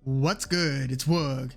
What's good? It's Woog.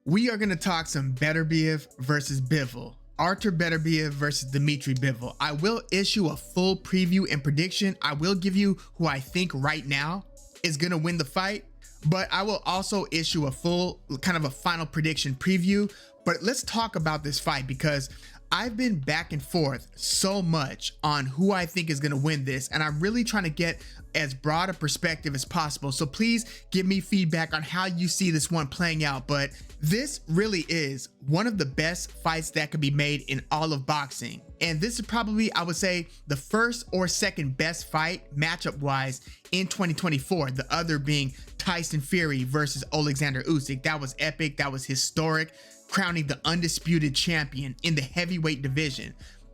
We are going to talk some Beterbiev versus Bivol. Artur Beterbiev versus Dmitry Bivol. I will issue a full preview and prediction. I will give you who I think right now is going to win the fight, but I will also issue a full kind of a final prediction preview. But let's talk about this fight because I've been back and forth so much on who I think is going to win this, and I'm really trying to get as broad a perspective as possible. So please give me feedback on how you see this one playing out. But this really is one of the best fights that could be made in all of boxing. And this is probably, I would say, the first or second best fight matchup wise in 2024. The other being Tyson Fury versus Alexander Usyk. That was epic. That was historic, crowning the undisputed champion in the heavyweight division.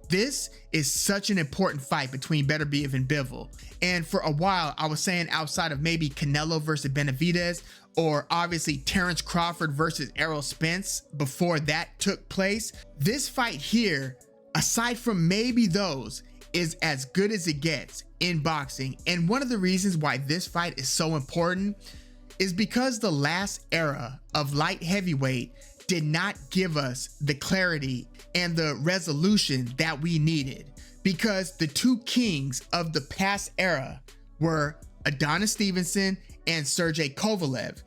This is such an important fight between Beterbiev and Bivol. And for a while, I was saying outside of maybe Canelo versus Benavidez, or obviously Terrence Crawford versus Errol Spence before that took place, this fight here, aside from maybe those, is as good as it gets in boxing. And one of the reasons why this fight is so important is because the last era of light heavyweight did not give us the clarity and the resolution that we needed, because the two kings of the past era were Adonis Stevenson and Sergey Kovalev.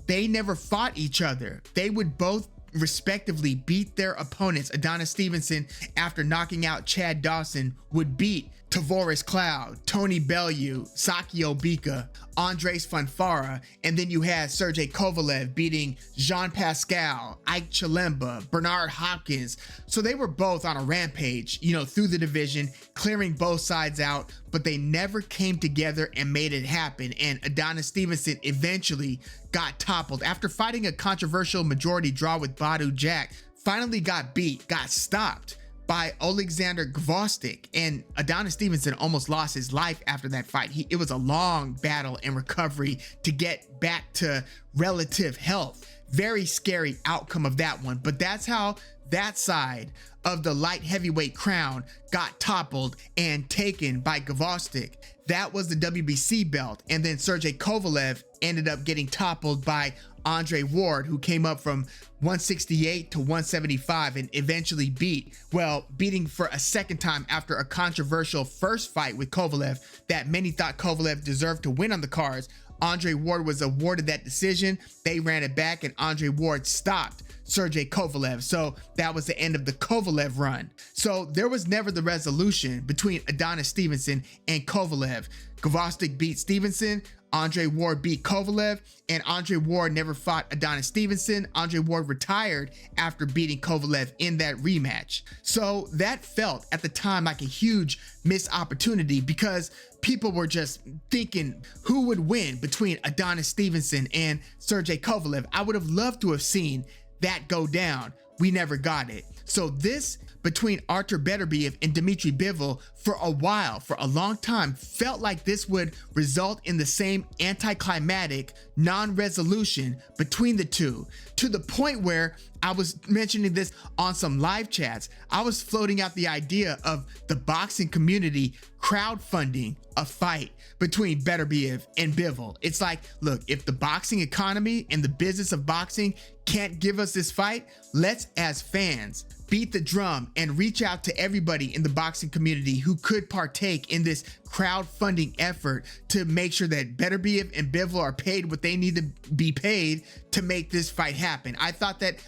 They never fought each other. They would both respectively beat their opponents. Adonis Stevenson, after knocking out Chad Dawson, would beat Tavoris Cloud, Tony Bellew, Sakio Bika, Andres Fonfara, and then you had Sergey Kovalev beating Jean Pascal, Ike Chilemba, Bernard Hopkins. So they were both on a rampage, through the division, clearing both sides out, but they never came together and made it happen. And Adonis Stevenson eventually got toppled after fighting a controversial majority draw with Bout Jack. Finally got stopped by Alexander Gvozdyk, and Adonis Stevenson almost lost his life after that fight. It was a long battle and recovery to get back to relative health. Very scary outcome of that one, but that's how that side of the light heavyweight crown got toppled and taken by Gvozdyk. That was the WBC belt, and then Sergey Kovalev ended up getting toppled by Andre Ward, who came up from 168 to 175 and eventually beating for a second time after a controversial first fight with Kovalev that many thought Kovalev deserved to win on the cards. Andre Ward was awarded that decision. They ran it back and Andre Ward stopped Sergey Kovalev. So that was the end of the Kovalev run. So there was never the resolution between Adonis Stevenson and Kovalev. Gvozdyk beat Stevenson, Andre Ward beat Kovalev, and Andre Ward never fought Adonis Stevenson. Andre Ward retired after beating Kovalev in that rematch. So that felt at the time like a huge missed opportunity because people were just thinking who would win between Adonis Stevenson and Sergey Kovalev. I would have loved to have seen that go down. We never got it. So this between Artur Beterbiev and Dmitry Bivol for a long time, felt like this would result in the same anticlimactic non-resolution between the two, to the point where I was mentioning this on some live chats. I was floating out the idea of the boxing community crowdfunding a fight between Beterbiev and Bivol. It's like, look, if the boxing economy and the business of boxing can't give us this fight, let's as fans beat the drum and reach out to everybody in the boxing community who could partake in this crowdfunding effort to make sure that Beterbiev and Bivol are paid what they need to be paid to make this fight happen. I thought that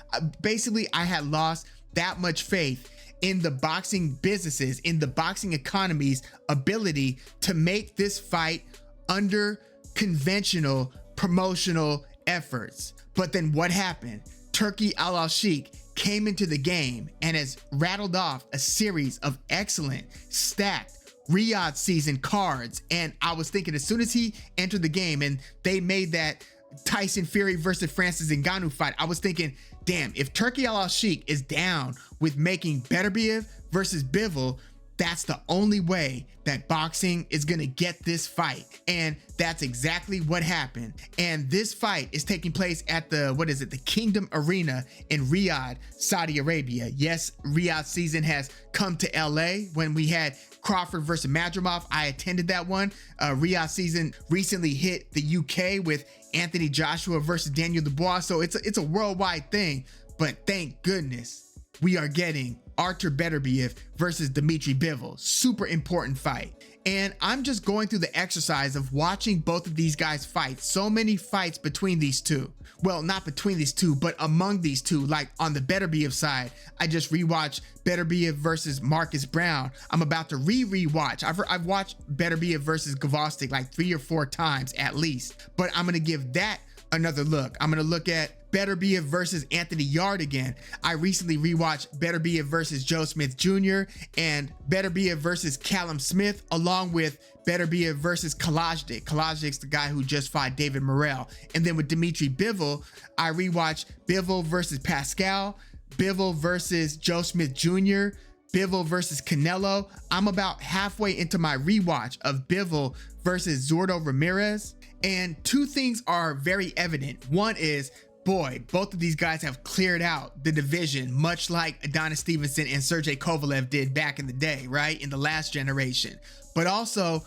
basically I had lost that much faith in the boxing businesses, in the boxing economy's ability to make this fight under conventional promotional efforts. But then what happened? Turki Al-Sheikh came into the game and has rattled off a series of excellent, stacked Riyadh season cards. And I was thinking, as soon as he entered the game and they made that Tyson Fury versus Francis Ngannou fight, I was thinking, damn, if Turki Al-Sheikh is down with making Beterbiev versus Bivol, That's the only way that boxing is gonna get this fight. And that's exactly what happened. And this fight is taking place at the, the Kingdom Arena in Riyadh, Saudi Arabia. Yes, Riyadh season has come to LA. When we had Crawford versus Madrimov, I attended that one. Riyadh season recently hit the UK with Anthony Joshua versus Daniel Dubois. So it's a worldwide thing, but thank goodness we are getting Artur Beterbiev versus Dmitry Bivol. Super important fight. And I'm just going through the exercise of watching both of these guys fight. So many fights between these two. Well, not between these two, but among these two. Like on the Beterbiev side, I just rewatched Beterbiev versus Marcus Brown. I'm about to rewatch. I've watched Beterbiev versus Gvozdyk like 3 or 4 times at least. But I'm gonna give that another look. I'm gonna look at Beterbiev versus Anthony Yarde again. I recently rewatched Beterbiev versus Joe Smith Jr. and Beterbiev versus Callum Smith, along with Beterbiev versus Kalajdzic. Kalajdzic's the guy who just fought David Morrell. And then with Dmitry Bivol, I rewatched Bivol versus Pascal, Bivol versus Joe Smith Jr., Bivol versus Canelo. I'm about halfway into my rewatch of Bivol versus Zordo Ramirez. And 2 things are very evident. One is, boy, both of these guys have cleared out the division, much like Adonis Stevenson and Sergey Kovalev did back in the day, right? In the last generation. But also,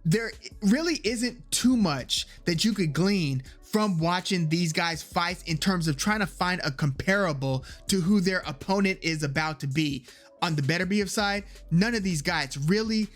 there really isn't too much that you could glean from watching these guys fight in terms of trying to find a comparable to who their opponent is about to be. On the Beterbiev side, none of these guys really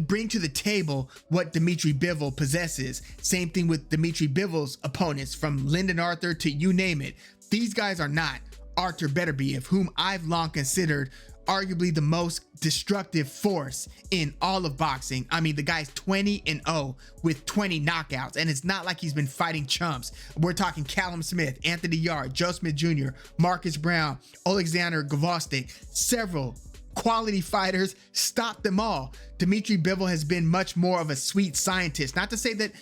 bring to the table what Dmitry Bivol possesses. Same thing with Dmitry Bivol's opponents, from Lyndon Arthur to you name it. These guys are not Artur Beterbiev, whom I've long considered arguably the most destructive force in all of boxing. I mean, the guy's 20-0 with 20 knockouts, and it's not like he's been fighting chumps. We're talking Callum Smith, Anthony Yarde, Joe Smith Jr., Marcus Brown, Alexander Gvozdyk. Several quality fighters, stopped them all. Dmitry Bivol has been much more of a sweet scientist. Not to say that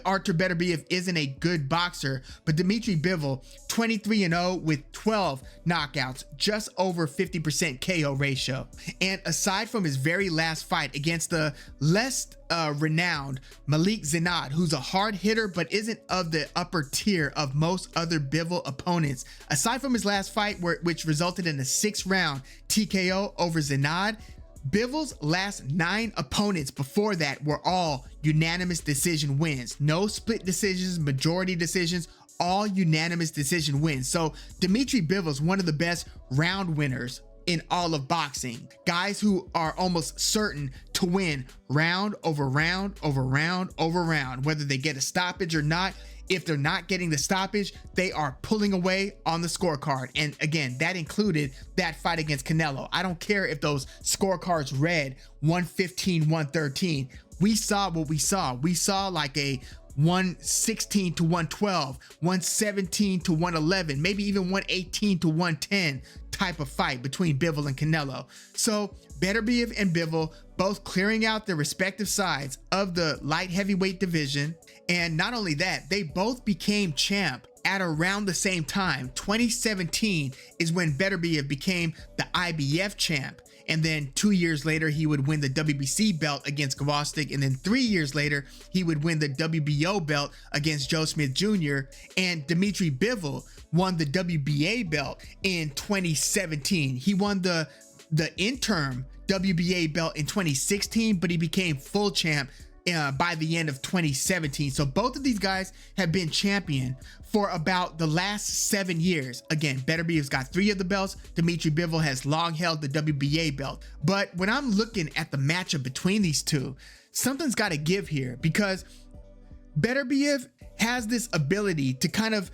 Artur Beterbiev isn't a good boxer, but Dmitry Bivol, 23-0 with 12 knockouts, just over 50% KO ratio. And aside from his very last fight against the less renowned Malik Zinad, who's a hard hitter but isn't of the upper tier of most other Bivol opponents, aside from his last fight which resulted in a 6-round TKO over Zinad, Bivol's last 9 opponents before that were all unanimous decision wins. No split decisions, majority decisions, all unanimous decision wins. So Dmitry Bivol is one of the best round winners in all of boxing. Guys who are almost certain to win round over round over round over round, whether they get a stoppage or not. If they're not getting the stoppage, they are pulling away on the scorecard. And again, that included that fight against Canelo. I don't care if those scorecards read 115, 113. We saw what we saw. We saw like a 116 to 112, 117 to 111, maybe even 118 to 110 type of fight between Bivol and Canelo. So Beterbiev and Bivol both clearing out their respective sides of the light heavyweight division. And not only that, they both became champ at around the same time. 2017 is when Beterbiev became the IBF champ. And then 2 years later, he would win the WBC belt against Gvozdyk. And then 3 years later, he would win the WBO belt against Joe Smith Jr. And Dmitry Bivol won the WBA belt in 2017. He won the interim WBA belt in 2016, but he became full champ by the end of 2017. So both of these guys have been champion for about the last 7 years. Again, Beterbiev's got 3 of the belts. Dmitry Bivol has long held the WBA belt. But when I'm looking at the matchup between these two, something's got to give here, because Beterbiev has this ability to kind of,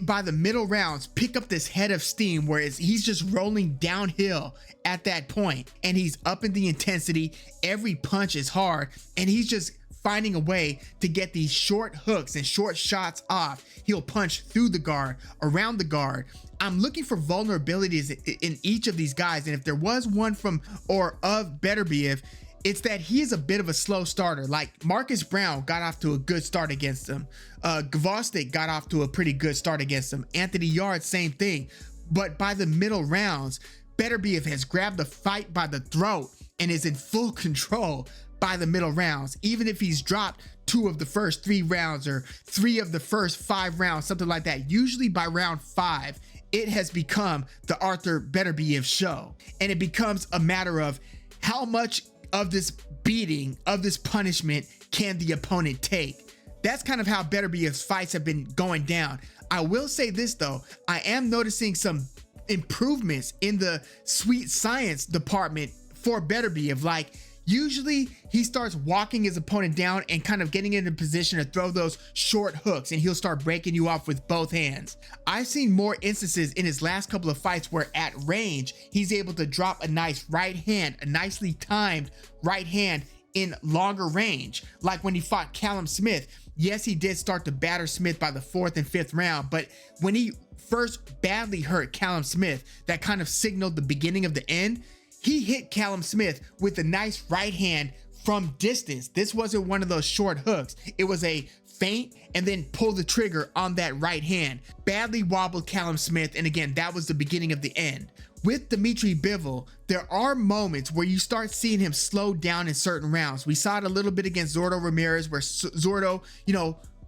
by the middle rounds, pick up this head of steam, whereas he's just rolling downhill at that point, and he's up in the intensity. Every punch is hard, and he's just finding a way to get these short hooks and short shots off. He'll punch through the guard, around the guard. I'm looking for vulnerabilities in each of these guys, and if there was one from or of Beterbiev, it's that he is a bit of a slow starter. Like Marcus Brown got off to a good start against him. Gvozdyk got off to a pretty good start against him. Anthony Yarde, same thing. But by the middle rounds, Beterbiev has grabbed the fight by the throat and is in full control by the middle rounds, even if he's dropped 2 of the first 3 rounds or 3 of the first 5 rounds, something like that. Usually by round 5, it has become the Artur Beterbiev show, and it becomes a matter of how much of this beating, of this punishment, can the opponent take. That's kind of how Beterbiev's fights have been going down. I will say this though, I am noticing some improvements in the sweet science department for Beterbiev. Like, usually he starts walking his opponent down and kind of getting into position to throw those short hooks, and he'll start breaking you off with both hands. I've seen more instances in his last couple of fights where at range, he's able to drop a nice right hand, a nicely timed right hand in longer range. Like when he fought Callum Smith, yes, he did start to batter Smith by the 4th and 5th round, but when he first badly hurt Callum Smith, that kind of signaled the beginning of the end. He hit Callum Smith with a nice right hand from distance. This wasn't one of those short hooks. It was a feint and then pull the trigger on that right hand. Badly wobbled Callum Smith, and again, that was the beginning of the end. With Dmitry Bivol, there are moments where you start seeing him slow down in certain rounds. We saw it a little bit against Zordo Ramirez, where Zordo,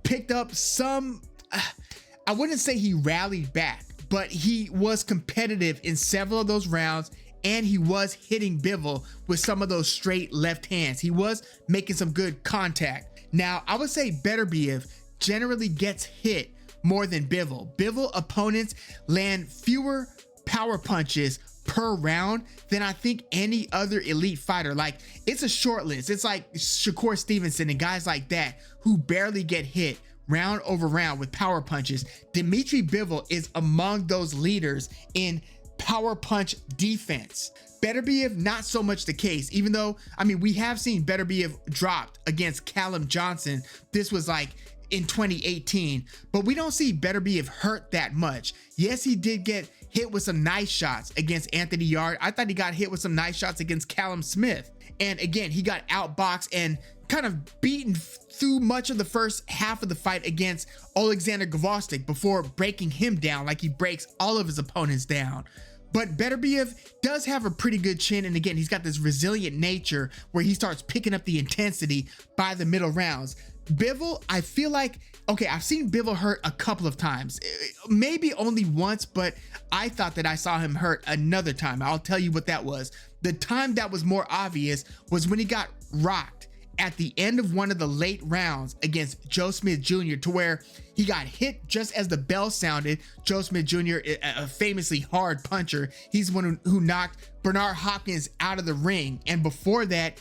picked up some, I wouldn't say he rallied back, but he was competitive in several of those rounds, and he was hitting Bivol with some of those straight left hands. He was making some good contact. Now, I would say Beterbiev generally gets hit more than Bivol. Bivol opponents land fewer power punches per round than I think any other elite fighter. Like, it's a short list. It's like Shakur Stevenson and guys like that who barely get hit round over round with power punches. Dmitry Bivol is among those leaders in power punch defense. Beterbiev, not so much the case, even though, we have seen Beterbiev dropped against Callum Johnson. This was like in 2018, but we don't see Beterbiev hurt that much. Yes, he did get hit with some nice shots against Anthony Yarde. I thought he got hit with some nice shots against Callum Smith. And again, he got outboxed and kind of beaten through much of the first half of the fight against Alexander Gvozdyk before breaking him down like he breaks all of his opponents down. But Beterbiev does have a pretty good chin, and again, he's got this resilient nature where he starts picking up the intensity by the middle rounds. Bivol, I feel like, okay, I've seen Bivol hurt a couple of times, maybe only once, but I thought that I saw him hurt another time. I'll tell you what that was. The time that was more obvious was when he got rocked at the end of one of the late rounds against Joe Smith Jr., to where he got hit just as the bell sounded. Joe Smith Jr., a famously hard puncher, he's the one who knocked Bernard Hopkins out of the ring. And before that,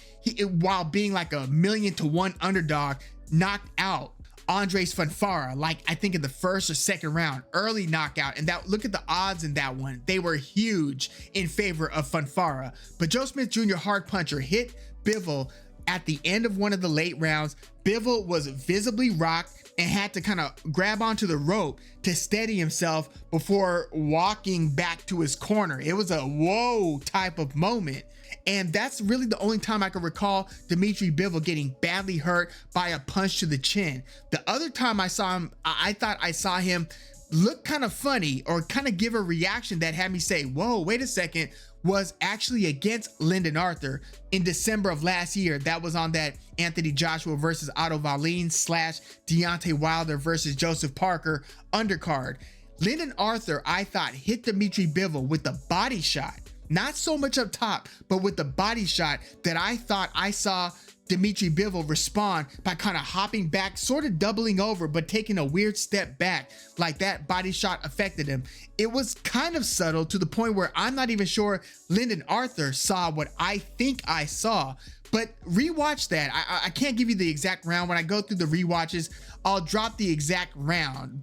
while being like a 1,000,000-to-1 underdog, knocked out Andres Fanfara, like I think in the 1st or 2nd round, early knockout. And that, look at the odds in that one. They were huge in favor of Fanfara. But Joe Smith Jr., hard puncher, hit Bivol at the end of one of the late rounds. Bivol was visibly rocked and had to kind of grab onto the rope to steady himself before walking back to his corner. It was a whoa type of moment. And that's really the only time I can recall Dmitry Bivol getting badly hurt by a punch to the chin. The other time I saw him, I thought I saw him look kind of funny or kind of give a reaction that had me say, whoa, wait a second, was actually against Lyndon Arthur in December of last year. That was on that Anthony Joshua versus Otto Wallin / Deontay Wilder versus Joseph Parker undercard. Lyndon Arthur, I thought, hit Dmitry Bivol with the body shot. Not so much up top, but with the body shot that I thought I saw Dmitry Bivol respond by kind of hopping back, sort of doubling over, but taking a weird step back, like that body shot affected him. It was kind of subtle to the point where I'm not even sure Lyndon Arthur saw what I think I saw. But rewatch that. I can't give you the exact round. When I go through the rewatches, I'll drop the exact round.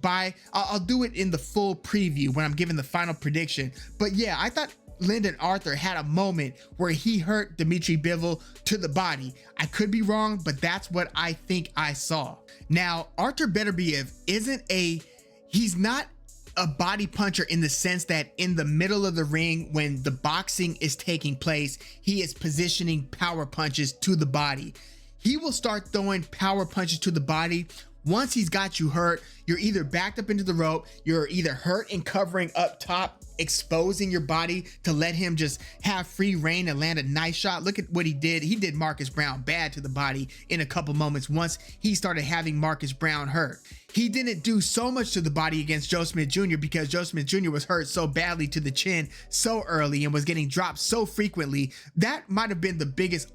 I'll do it in the full preview when I'm giving the final prediction. But yeah, I thought Lyndon Arthur had a moment where he hurt Dmitry Bivol to the body. I could be wrong, but that's what I think I saw. Now, Artur Beterbiev he's not a body puncher in the sense that in the middle of the ring when the boxing is taking place, he is positioning power punches to the body. He will start throwing power punches to the body Once he's got you hurt, you're either backed up into the rope, you're either hurt and covering up top, exposing your body to let him just have free reign and land a nice shot. Look at what he did. He did Marcus Brown bad to the body in a couple moments once he started having Marcus Brown hurt. He didn't do so much to the body against Joe Smith Jr. because Joe Smith Jr. was hurt so badly to the chin so early and was getting dropped so frequently. That might have been the biggest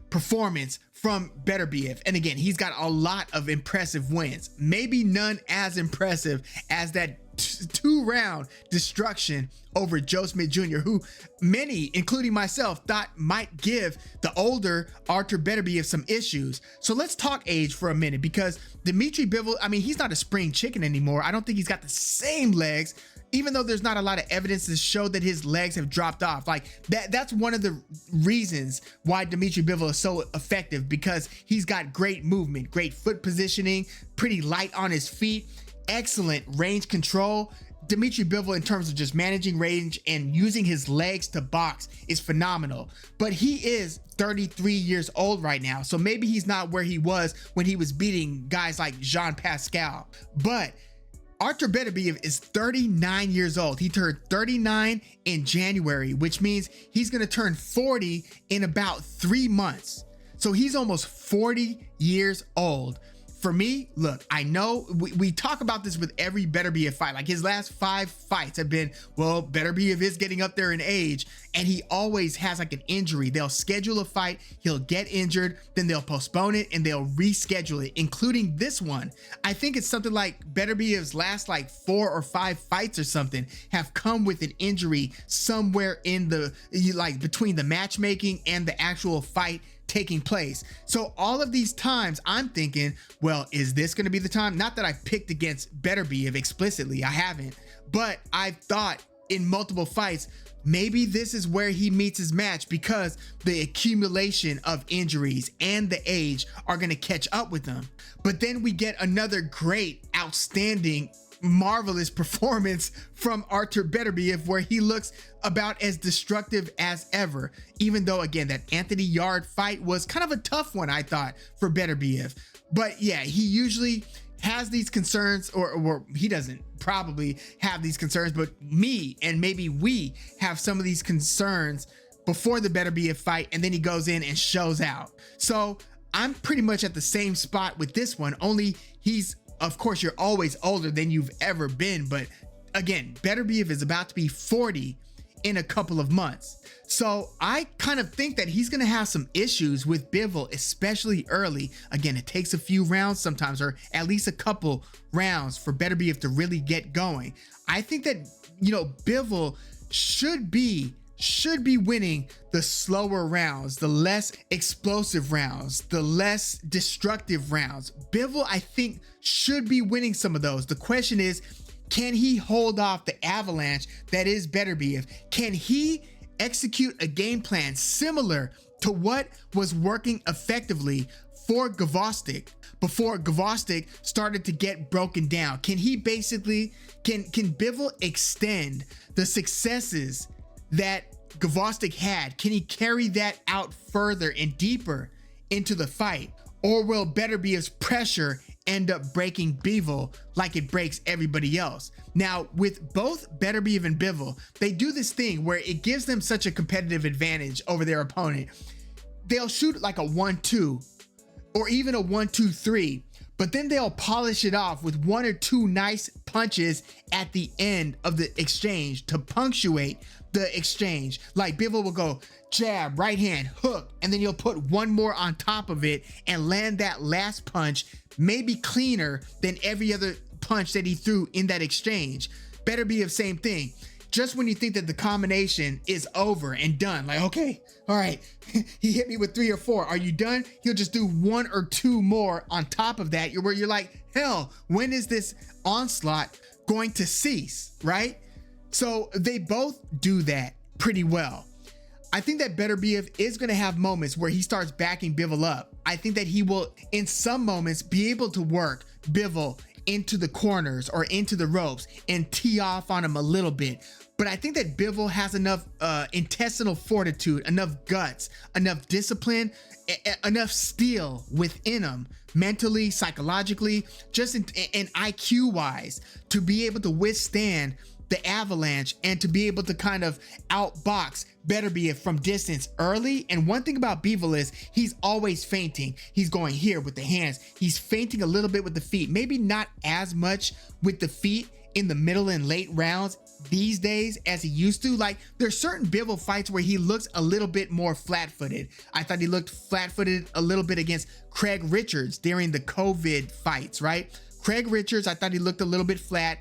performance from Beterbiev. And again, he's got a lot of impressive wins, maybe none as impressive as that 2-round destruction over Joe Smith Jr., who many, including myself, thought might give the older Artur Beterbiev some issues. So let's talk age for a minute, because Dmitry Bivol, I mean, he's not a spring chicken anymore. I don't think he's got the same legs, even though there's not a lot of evidence to show that his legs have dropped off. Like that's one of the reasons why Dmitry Bivol is so effective, because he's got great movement, great foot positioning, pretty light on his feet, excellent range control. Dmitry Bivol, in terms of just managing range and using his legs to box, is phenomenal. But he is 33 years old right now, so maybe he's not where he was when he was beating guys like Jean Pascal. But Artur Beterbiev is 39 years old. He turned 39 in January, which means he's going to turn 40 in about 3 months. So he's almost 40 years old. For me, look, I know we talk about this with every Beterbiev fight. Like his last 5 fights have been, well, Beterbiev is getting up there in age, and he always has like an injury. They'll schedule a fight, he'll get injured, then they'll postpone it and they'll reschedule it, including this one. I think it's something like Beterbiev's last like 4 or 5 fights or something have come with an injury somewhere in the, like between the matchmaking and the actual fight taking place. So all of these times I'm thinking, well, is this going to be the time? Not that I picked against Beterbiev explicitly, I haven't, but I've thought in multiple fights, maybe this is where he meets his match, because the accumulation of injuries and the age are going to catch up with him. But then we get another great, outstanding, marvelous performance from Artur Beterbiev, where he looks about as destructive as ever, even though again that Anthony Yarde fight was kind of a tough one, I thought, for Beterbiev. But yeah, he usually has these concerns, or he doesn't probably have these concerns, but me and maybe we have some of these concerns before the Beterbiev fight, and then he goes in and shows out. So I'm pretty much at the same spot with this one, only he's, of course, you're always older than you've ever been, but again, Beterbiev is about to be 40 in a couple of months. So I kind of think that he's gonna have some issues with Bivol, especially early. Again, it takes a few rounds sometimes, or at least a couple rounds for Beterbiev to really get going. I think that, you know, Bivol should be winning the slower rounds, the less explosive rounds, the less destructive rounds. Bivol, I think, should be winning some of those. The question is, can he hold off the avalanche that is Beterbiev? Can he execute a game plan similar to what was working effectively for Gvozdyk before Gvozdyk started to get broken down? Can he basically, can Bivol extend the successes that Gvozdyk had? Can he carry that out further and deeper into the fight? Or will Beterbiev's pressure end up breaking Bivol like it breaks everybody else? Now, with both Beterbiev and Bivol, they do this thing where it gives them such a competitive advantage over their opponent. They'll shoot like a 1-2 or even a 1-2-3, but then they'll polish it off with 1 or 2 nice punches at the end of the exchange to punctuate the exchange. Like Bivol will go jab, right hand, hook, and then you'll put one more on top of it and land that last punch maybe cleaner than every other punch that he threw in that exchange. Beterbiev, same thing. Just when you think that the combination is over and done, like, okay, all right, he hit me with 3 or 4. Are you done? He'll just do 1 or 2 more on top of that, where you're like, hell, when is this onslaught going to cease, right? So they both do that pretty well. I think that Beterbiev is going to have moments where he starts backing Bivol up. I think that he will, in some moments, be able to work Bivol into the corners or into the ropes and tee off on him a little bit. But I think that Bivol has enough intestinal fortitude, enough guts, enough discipline, enough steel within him, mentally, psychologically, just in IQ wise, to be able to withstand the avalanche and to be able to kind of outbox Beterbiev from distance early. And one thing about Bivol is he's always feinting. He's going here with the hands. He's feinting a little bit with the feet, maybe not as much with the feet in the middle and late rounds these days as he used to. Like, there's certain Bivol fights where he looks a little bit more flat-footed. I thought he looked flat-footed a little bit against Craig Richards during the COVID fights, right? Craig Richards, I thought he looked a little bit flat.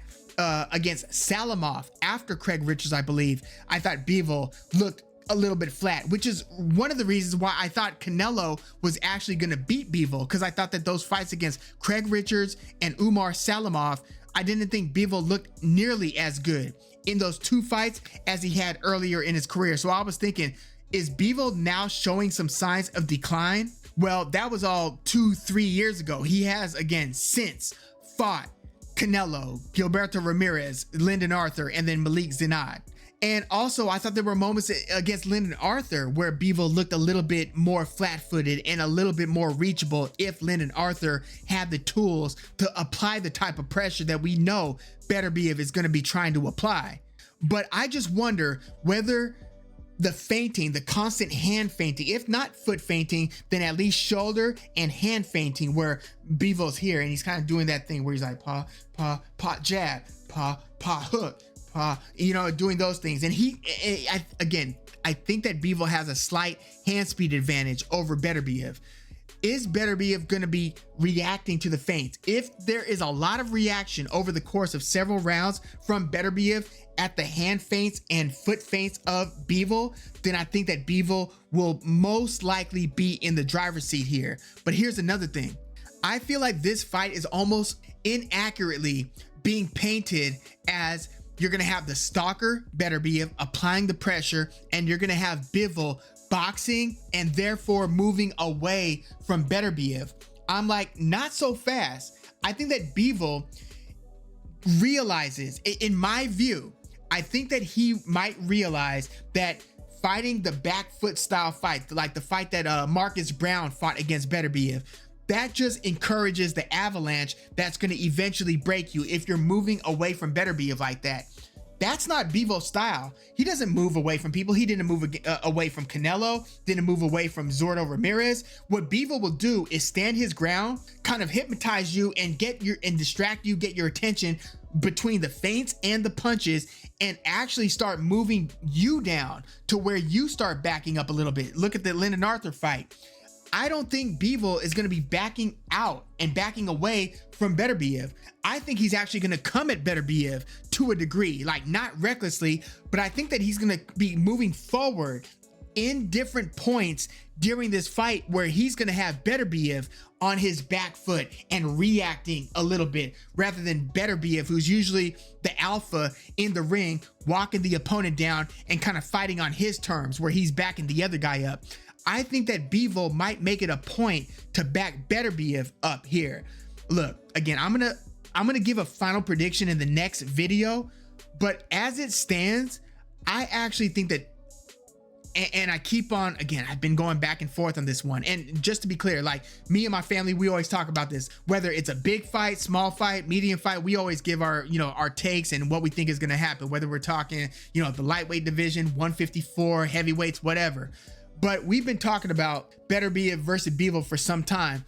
Against Salamov after Craig Richards, I believe, I thought Bivol looked a little bit flat, which is one of the reasons why I thought Canelo was actually going to beat Bivol, because I thought that those fights against Craig Richards and Umar Salamov, I didn't think Bivol looked nearly as good in those two fights as he had earlier in his career. So I was thinking, is Bivol now showing some signs of decline? Well, that was all 2-3 years ago. He has, again, since fought Canelo, Gilberto Ramirez, Lyndon Arthur, and then Malik Zinad. And also, I thought there were moments against Lyndon Arthur where Bivol looked a little bit more flat-footed and a little bit more reachable if Lyndon Arthur had the tools to apply the type of pressure that we know Beterbiev is going to be trying to apply. But I just wonder whether the feinting, the constant hand feinting, if not foot feinting, then at least shoulder and hand feinting, where Bivol's here and he's kind of doing that thing where he's like paw, jab, paw, hook, paw, you know, doing those things. And I think that Bivol has a slight hand speed advantage over Beterbiev. Is Beterbiev going to be reacting to the feints? If there is a lot of reaction over the course of several rounds from Beterbiev at the hand feints and foot feints of Bivol, then I think that Bivol will most likely be in the driver's seat here. But here's another thing. I feel like this fight is almost inaccurately being painted as you're going to have the stalker Beterbiev applying the pressure, and you're going to have Bivol boxing and therefore moving away from Beterbiev. I'm like, not so fast. I think that Bivol realizes, in my view, I think that he might realize that fighting the back foot style fight, like the fight that Marcus Brown fought against Beterbiev, that just encourages the avalanche that's going to eventually break you if you're moving away from Beterbiev like that. That's not Bivol's style. He doesn't move away from people. He didn't move away from Canelo, didn't move away from Zordo Ramirez. What Bivol will do is stand his ground, kind of hypnotize you and distract you, get your attention between the feints and the punches, and actually start moving you down to where you start backing up a little bit. Look at the Lyndon Arthur fight. I don't think Bivol is going to be backing out and backing away from Beterbiev. I think he's actually going to come at Beterbiev to a degree, like not recklessly, but I think that he's going to be moving forward in different points during this fight where he's going to have Beterbiev on his back foot and reacting a little bit, rather than Beterbiev, who's usually the alpha in the ring, walking the opponent down and kind of fighting on his terms where he's backing the other guy up. I think that Bivol might make it a point to back Beterbiev up here. Look, again, I'm gonna give a final prediction in the next video, but as it stands, I actually think that, and I keep on, again, I've been going back and forth on this one. And just to be clear, like me and my family, we always talk about this, whether it's a big fight, small fight, medium fight, we always give our, our takes and what we think is going to happen, whether we're talking, the lightweight division, 154, heavyweights, whatever. But we've been talking about Beterbiev versus Bivol for some time.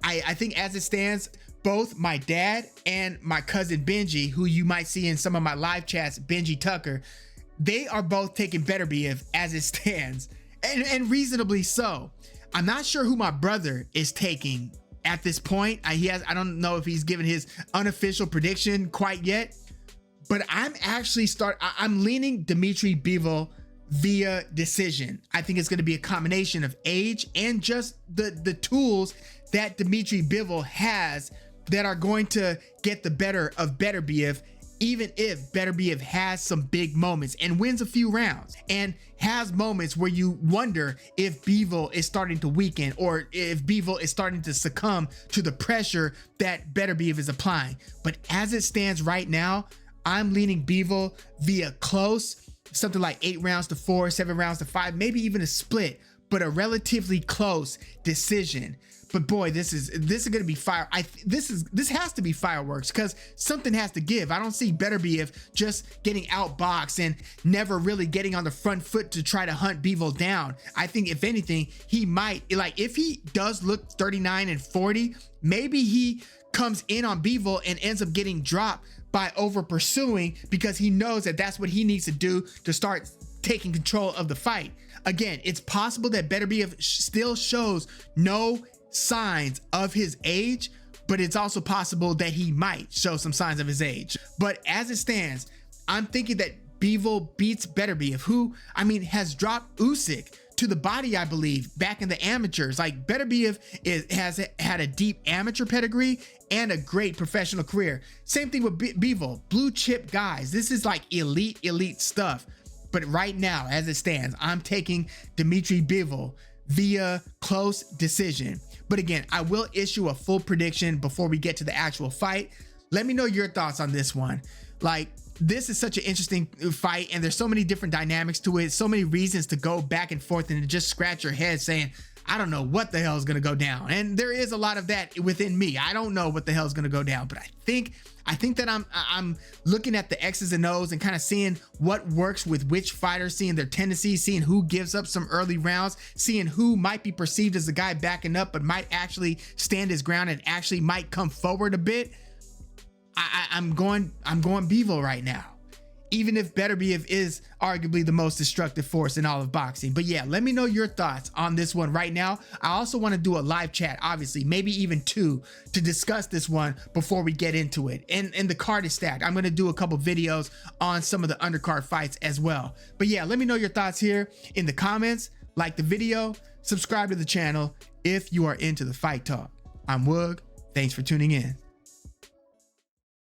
I think as it stands, both my dad and my cousin Benji, who you might see in some of my live chats, Benji Tucker, they are both taking Beterbiev as it stands, and reasonably so. I'm not sure who my brother is taking at this point. I don't know if he's given his unofficial prediction quite yet, but I'm leaning Dmitry Bivol via decision. I think it's going to be a combination of age and just the tools that Dmitry Bivol has that are going to get the better of Beterbiev even if Beterbiev has some big moments and wins a few rounds and has moments where you wonder if Bivol is starting to weaken or if Bivol is starting to succumb to the pressure that Beterbiev is applying. But as it stands right now, I'm leaning Bivol via close, something like 8 rounds to 4, 7 rounds to 5, maybe even a split, but a relatively close decision. But boy, this is gonna be fire. This has to be fireworks because something has to give. I don't see Beterbiev just getting outboxed and never really getting on the front foot to try to hunt Bivol down. I think if anything, he might, like, if he does look 39 and 40, maybe he comes in on Bivol and ends up getting dropped by over pursuing because he knows that that's what he needs to do to start taking control of the fight. Again, it's possible that Beterbiev still shows no signs of his age, but it's also possible that he might show some signs of his age. But as it stands, I'm thinking that Bivol beats Beterbiev, who, I mean, has dropped Usyk to the body, I believe, back in the amateurs. Like, Beterbiev has had a deep amateur pedigree and a great professional career. Same thing with Bivol, blue chip guys. This is like elite stuff. But right now, as it stands, I'm taking Dmitry Bivol via close decision. But again, I will issue a full prediction before we get to the actual fight. Let me know your thoughts on this one. Like, this is such an interesting fight and there's so many different dynamics to it, so many reasons to go back and forth and just scratch your head saying, I don't know what the hell is going to go down. And there is a lot of that within me. I don't know what the hell is going to go down, but I think that I'm looking at the X's and O's and kind of seeing what works with which fighters, seeing their tendencies, seeing who gives up some early rounds, seeing who might be perceived as the guy backing up, but might actually stand his ground and actually might come forward a bit. I'm going Bivol right now, even if Beterbiev is arguably the most destructive force in all of boxing. But yeah, let me know your thoughts on this one right now. I also want to do a live chat, obviously, maybe even 2, to discuss this one before we get into it. And the card is stacked. I'm going to do a couple videos on some of the undercard fights as well. But yeah, let me know your thoughts here in the comments. Like the video, subscribe to the channel if you are into the fight talk. I'm Woog. Thanks for tuning in.